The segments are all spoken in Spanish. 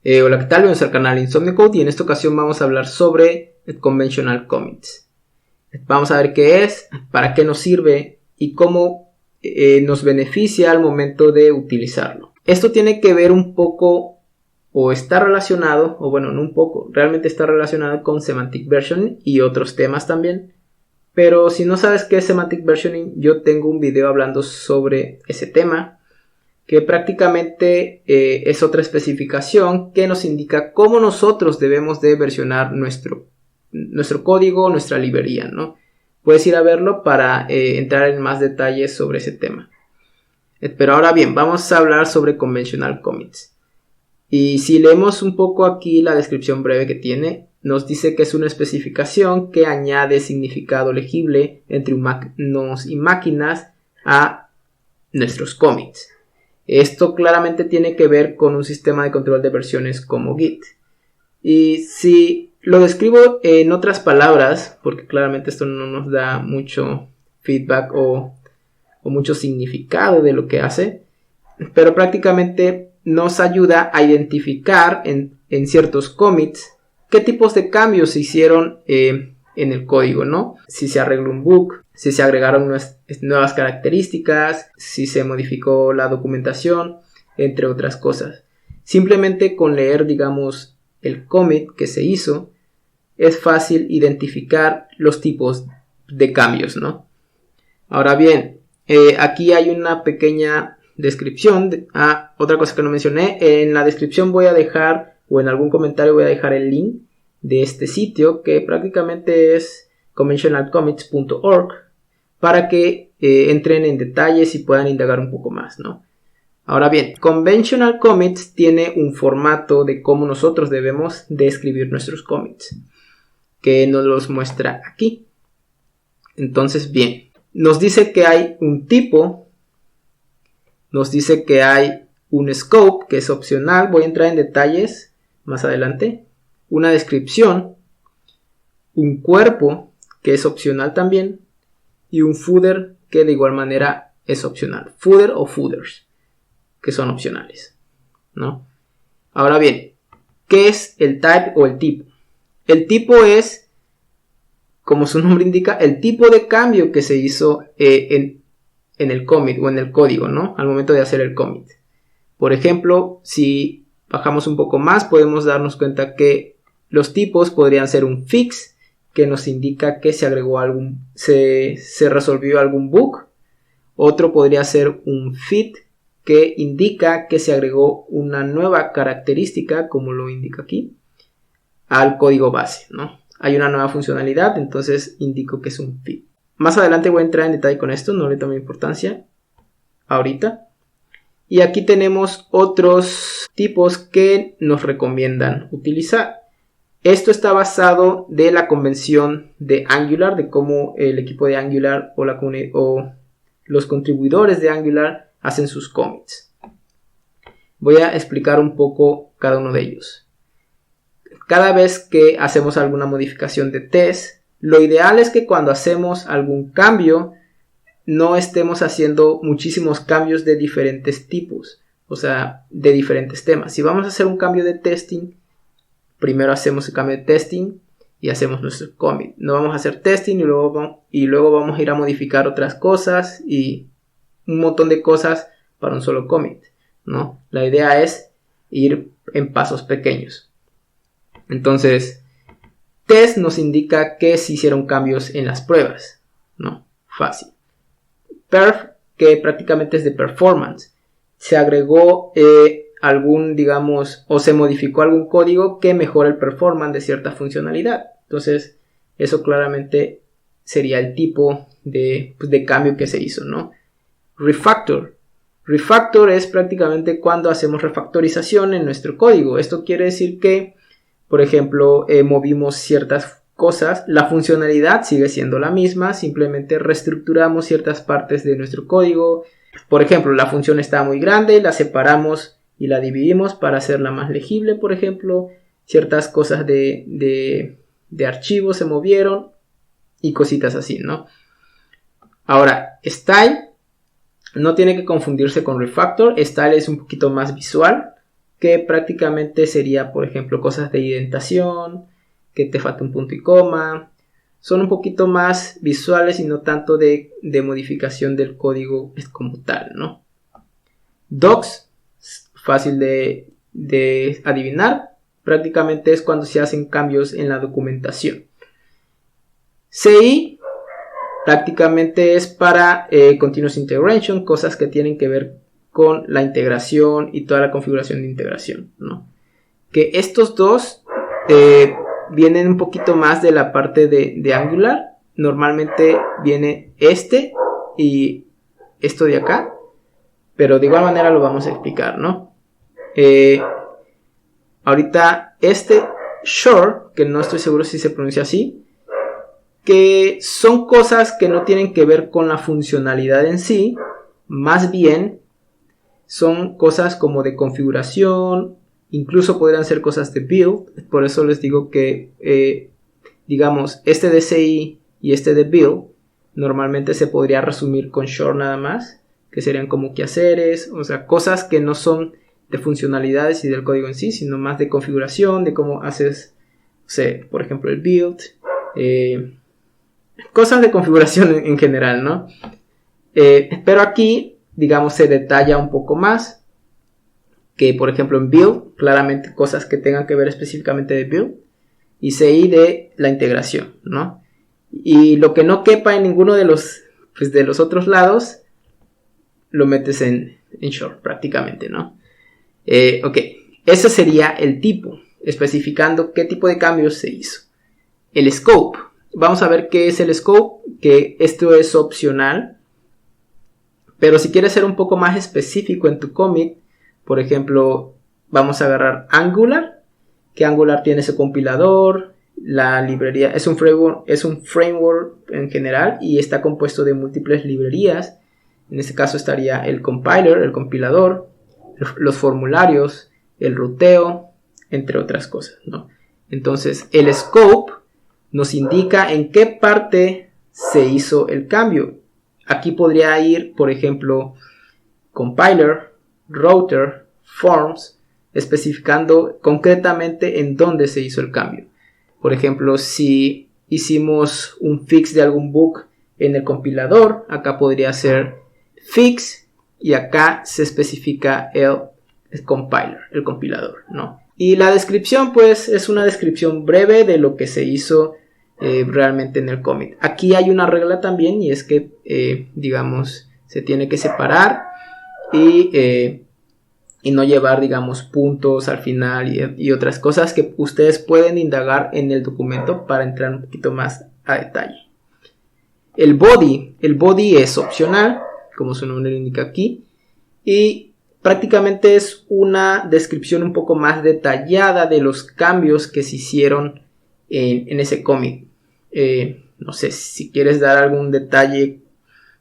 Hola, ¿qué tal? Bienvenidos al canal Insomnio Code y en esta ocasión vamos a hablar sobre el Conventional Commits. Vamos a ver qué es, para qué nos sirve y cómo nos beneficia al momento de utilizarlo. Esto tiene que ver un poco o está relacionado, o bueno, no un poco, realmente está relacionado con Semantic Versioning y otros temas también. Pero si no sabes qué es Semantic Versioning, yo tengo un video hablando sobre ese tema, que prácticamente es otra especificación que nos indica cómo nosotros debemos de versionar nuestro código, nuestra librería, ¿no? Puedes ir a verlo para entrar en más detalles sobre ese tema. Pero ahora bien, vamos a hablar sobre Conventional Commits. Y si leemos un poco aquí la descripción breve que tiene, nos dice que es una especificación que añade significado legible entre humanos y máquinas a nuestros commits. Esto claramente tiene que ver con un sistema de control de versiones como Git. Y si lo describo en otras palabras, porque claramente esto no nos da mucho feedback o mucho significado de lo que hace, pero prácticamente nos ayuda a identificar en ciertos commits qué tipos de cambios se hicieron en el código, ¿no? Si se arregló un bug, si se agregaron nuevas características, si se modificó la documentación, entre otras cosas. Simplemente con leer, digamos, el commit que se hizo, es fácil identificar los tipos de cambios, ¿no? Ahora bien, aquí hay una pequeña descripción. Otra cosa que no mencioné, en la descripción voy a dejar, o en algún comentario voy a dejar el link de este sitio, que prácticamente es conventionalcommits.org, para que entren en detalles y puedan indagar un poco más, ¿no? Ahora bien, Conventional Commits tiene un formato de cómo nosotros debemos de escribir nuestros commits, que nos los muestra aquí. Entonces, bien, nos dice que hay un tipo, nos dice que hay un scope, que es opcional, voy a entrar en detalles más adelante, una descripción, un cuerpo, que es opcional también, y un footer, que de igual manera es opcional. Footer o footers, que son opcionales, ¿no? Ahora bien, ¿qué es el type o el tipo? El tipo es, como su nombre indica, el tipo de cambio que se hizo en el commit o en el código, ¿no? Al momento de hacer el commit. Por ejemplo, si bajamos un poco más, podemos darnos cuenta que los tipos podrían ser un fix, que nos indica que se agregó se resolvió algún bug. Otro podría ser un fit, que indica que se agregó una nueva característica, como lo indica aquí, al código base, ¿no? Hay una nueva funcionalidad, entonces indico que es un fit. Más adelante voy a entrar en detalle con esto, no le tomo importancia ahorita. Y aquí tenemos otros tipos que nos recomiendan utilizar. Esto está basado de la convención de Angular, de cómo el equipo de Angular o los contribuidores de Angular hacen sus commits. Voy a explicar un poco cada uno de ellos. Cada vez que hacemos alguna modificación de test, lo ideal es que cuando hacemos algún cambio, no estemos haciendo muchísimos cambios de diferentes tipos, o sea, de diferentes temas. Si vamos a hacer un cambio de testing, primero hacemos el cambio de testing y hacemos nuestro commit. No vamos a hacer testing y luego vamos a ir a modificar otras cosas y un montón de cosas para un solo commit, ¿no? La idea es ir en pasos pequeños. Entonces, test nos indica que se hicieron cambios en las pruebas, ¿no? Fácil. Perf, que prácticamente es de performance. Se agregó digamos, o se modificó algún código que mejora el performance de cierta funcionalidad. Entonces, eso claramente sería el tipo de cambio que se hizo, ¿no? Refactor. Refactor es prácticamente cuando hacemos refactorización en nuestro código. Esto quiere decir que, por ejemplo, movimos ciertas cosas, la funcionalidad sigue siendo la misma, simplemente reestructuramos ciertas partes de nuestro código. Por ejemplo, la función está muy grande, la separamos y la dividimos para hacerla más legible, por ejemplo. Ciertas cosas de archivos se movieron y cositas así, ¿no? Ahora, style no tiene que confundirse con refactor. Style es un poquito más visual. que prácticamente sería, por ejemplo, cosas de indentación, que te falta un punto y coma. Son un poquito más visuales y no tanto de modificación del código como tal, ¿no? Docs, fácil de adivinar, prácticamente es cuando se hacen cambios en la documentación. CI prácticamente es para Continuous Integration, cosas que tienen que ver con la integración y toda la configuración de integración, ¿no? Que estos dos vienen un poquito más de la parte de Angular. Normalmente viene este y esto de acá, pero de igual manera lo vamos a explicar, ¿no? Ahorita este Shore, que no estoy seguro si se pronuncia así, que son cosas que no tienen que ver con la funcionalidad en sí, más bien son cosas como de configuración, incluso podrían ser cosas de build. Por eso les digo que, digamos, este de CI y este de build, normalmente se podría resumir con Shore nada más, que serían como quehaceres, o sea, cosas que no son de funcionalidades y del código en sí, sino más de configuración, de cómo haces, no sé, por ejemplo, el build, cosas de configuración en general, ¿no? Pero aquí, digamos, se detalla un poco más, que por ejemplo en build, claramente cosas que tengan que ver específicamente de build, y CI de la integración, ¿no? Y lo que no quepa en ninguno de los otros lados, lo metes en Shore prácticamente, ¿no? Ok, ese sería el tipo, especificando qué tipo de cambios se hizo. El scope, vamos a ver qué es el scope, que esto es opcional, pero si quieres ser un poco más específico en tu commit, por ejemplo, vamos a agarrar Angular, que Angular tiene su compilador, la librería, es un framework en general y está compuesto de múltiples librerías. En este caso estaría el compiler, el compilador, los formularios, el ruteo, entre otras cosas, ¿no? Entonces, el scope nos indica en qué parte se hizo el cambio. Aquí podría ir, por ejemplo, compiler, router, forms, especificando concretamente en dónde se hizo el cambio. Por ejemplo, si hicimos un fix de algún bug en el compilador, acá podría ser fix y acá se especifica el compiler, el compilador, ¿no? Y la descripción, pues, es una descripción breve de lo que se hizo realmente en el commit. Aquí hay una regla también y es que, digamos, se tiene que separar y no llevar, digamos, puntos al final y otras cosas que ustedes pueden indagar en el documento para entrar un poquito más a detalle. El body es opcional, como su nombre lo indica aquí, y prácticamente es una descripción un poco más detallada de los cambios que se hicieron en ese commit. No sé si quieres dar algún detalle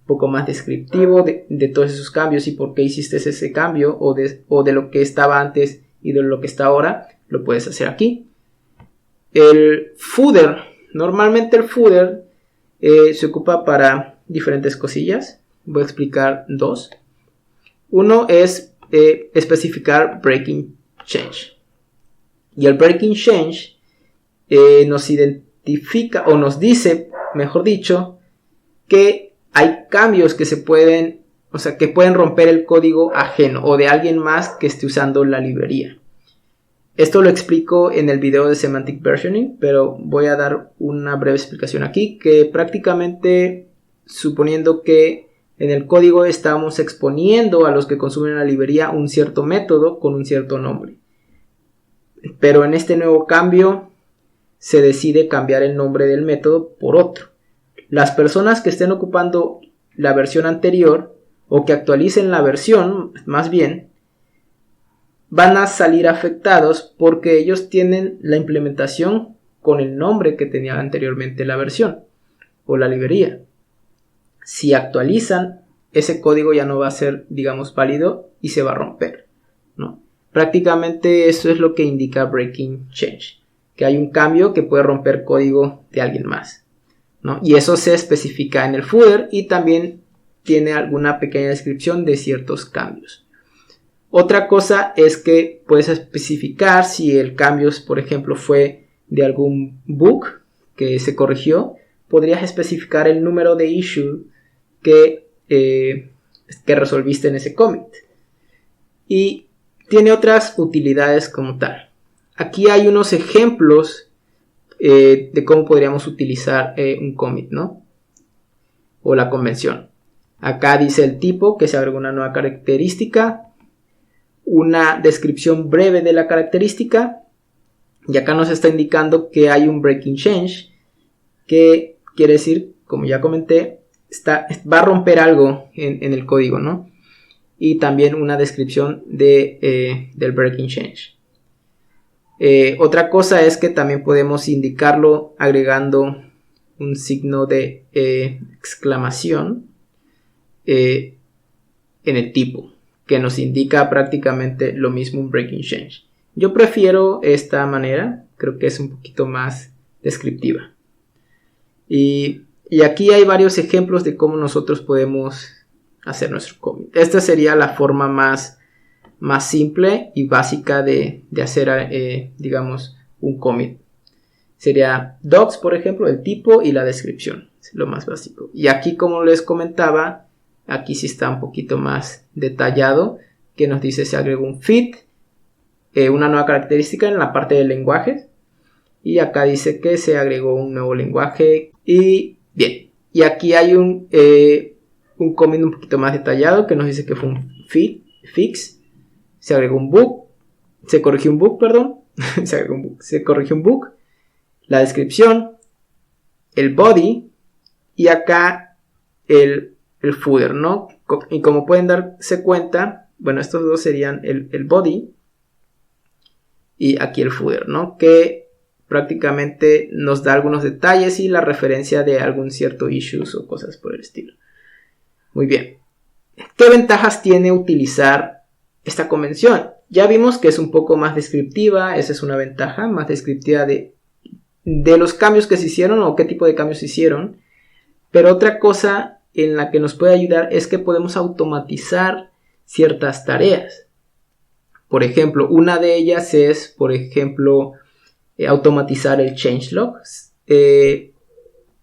un poco más descriptivo de todos esos cambios y por qué hiciste ese cambio o de lo que estaba antes y de lo que está ahora, lo puedes hacer aquí. El footer, normalmente el footer se ocupa para diferentes cosillas. Voy a explicar dos. Uno es especificar breaking change. Y el breaking change nos identifica o nos dice, mejor dicho, que hay cambios que se pueden, o sea, que pueden romper el código ajeno o de alguien más que esté usando la librería. Esto lo explico en el video de Semantic Versioning, pero voy a dar una breve explicación aquí, que prácticamente, suponiendo que en el código estamos exponiendo a los que consumen la librería un cierto método con un cierto nombre. Pero en este nuevo cambio se decide cambiar el nombre del método por otro. Las personas que estén ocupando la versión anterior o que actualicen la versión, más bien, van a salir afectados porque ellos tienen la implementación con el nombre que tenía anteriormente la versión o la librería. Si actualizan, ese código ya no va a ser, digamos, válido y se va a romper, ¿no? Prácticamente eso es lo que indica breaking change, que hay un cambio que puede romper código de alguien más, ¿no? Y eso se especifica en el footer y también tiene alguna pequeña descripción de ciertos cambios. Otra cosa es que puedes especificar si el cambio, por ejemplo, fue de algún bug que se corrigió. Podrías especificar el número de issue que resolviste en ese commit. Y tiene otras utilidades como tal. Aquí hay unos ejemplos de cómo podríamos utilizar un commit, ¿no? O la convención. Acá dice el tipo, que se agrega una nueva característica, una descripción breve de la característica, y acá nos está indicando que hay un breaking change, que quiere decir, como ya comenté, va a romper algo en el código, ¿no? Y también una descripción del breaking change. Otra cosa es que también podemos indicarlo agregando un signo de exclamación en el tipo, que nos indica prácticamente lo mismo, un breaking change. Yo prefiero esta manera, creo que es un poquito más descriptiva. Y aquí hay varios ejemplos de cómo nosotros podemos hacer nuestro commit. Esta sería la forma más simple y básica de hacer, digamos, un commit. Sería docs, por ejemplo, el tipo y la descripción, es lo más básico. Y aquí, como les comentaba, aquí sí está un poquito más detallado, que nos dice se agregó un feed, una nueva característica en la parte del lenguaje, y acá dice que se agregó un nuevo lenguaje. Y bien, y aquí hay un commit un poquito más detallado que nos dice que fue un fix, se agregó un bug, se corrigió un bug, perdón, se corrigió un bug, la descripción, el body y acá el footer, ¿no? Y como pueden darse cuenta, bueno, estos dos serían el body y aquí el footer, ¿no? Que prácticamente nos da algunos detalles y la referencia de algún cierto issues o cosas por el estilo. Muy bien. ¿Qué ventajas tiene utilizar esta convención? Ya vimos que es un poco más descriptiva, esa es una ventaja, más descriptiva de los cambios que se hicieron o qué tipo de cambios se hicieron. Pero otra cosa en la que nos puede ayudar es que podemos automatizar ciertas tareas. Por ejemplo, una de ellas es, por ejemplo, automatizar el changelog.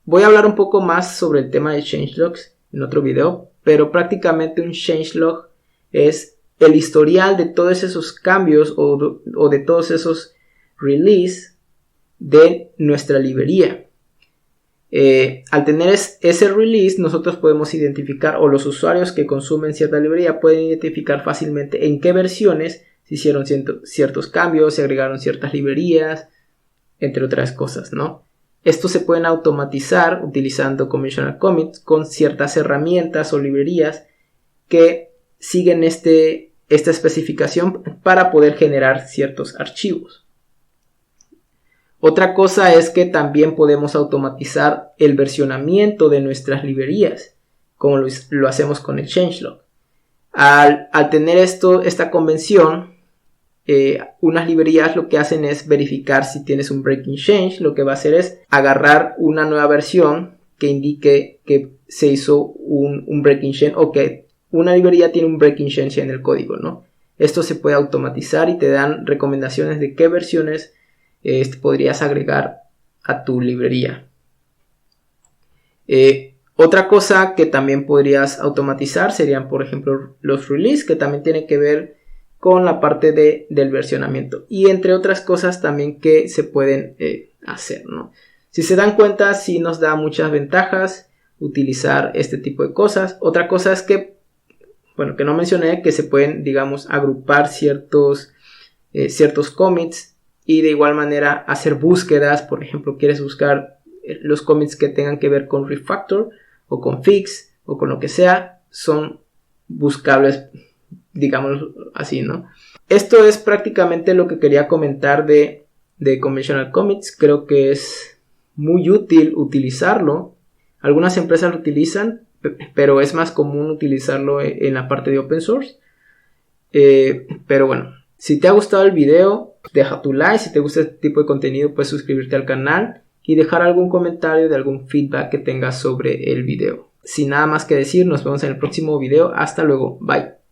Voy a hablar un poco más sobre el tema de changelogs en otro video, pero prácticamente un changelog es el historial de todos esos cambios o de todos esos release de nuestra librería. Al tener ese release, nosotros podemos identificar, o los usuarios que consumen cierta librería pueden identificar fácilmente en qué versiones se hicieron ciertos cambios, se agregaron ciertas librerías, entre otras cosas, ¿no? Estos se pueden automatizar utilizando conventional commits con ciertas herramientas o librerías que siguen esta especificación para poder generar ciertos archivos. Otra cosa es que también podemos automatizar el versionamiento de nuestras librerías, como lo hacemos con el changelog. Al tener esta convención, unas librerías lo que hacen es verificar si tienes un breaking change. Lo que va a hacer es agarrar una nueva versión que indique que se hizo un breaking change o que una librería tiene un breaking change en el código, ¿no? Esto se puede automatizar y te dan recomendaciones de qué versiones podrías agregar a tu librería. Otra cosa que también podrías automatizar serían, por ejemplo, los release, que también tienen que ver con la parte del versionamiento, y entre otras cosas también que se pueden hacer, ¿no? Si se dan cuenta, sí nos da muchas ventajas utilizar este tipo de cosas. Otra cosa es que, bueno, que no mencioné, que se pueden, digamos, agrupar ciertos commits y de igual manera hacer búsquedas. Por ejemplo, quieres buscar los commits que tengan que ver con refactor o con fix o con lo que sea, son buscables, digamos así, ¿no? Esto es prácticamente lo que quería comentar de conventional commits. Creo que es muy útil utilizarlo. Algunas empresas lo utilizan, pero es más común utilizarlo en la parte de open source. Pero bueno, si te ha gustado el video, deja tu like. Si te gusta este tipo de contenido, puedes suscribirte al canal y dejar algún comentario de algún feedback que tengas sobre el video. Sin nada más que decir, nos vemos en el próximo video. Hasta luego, bye.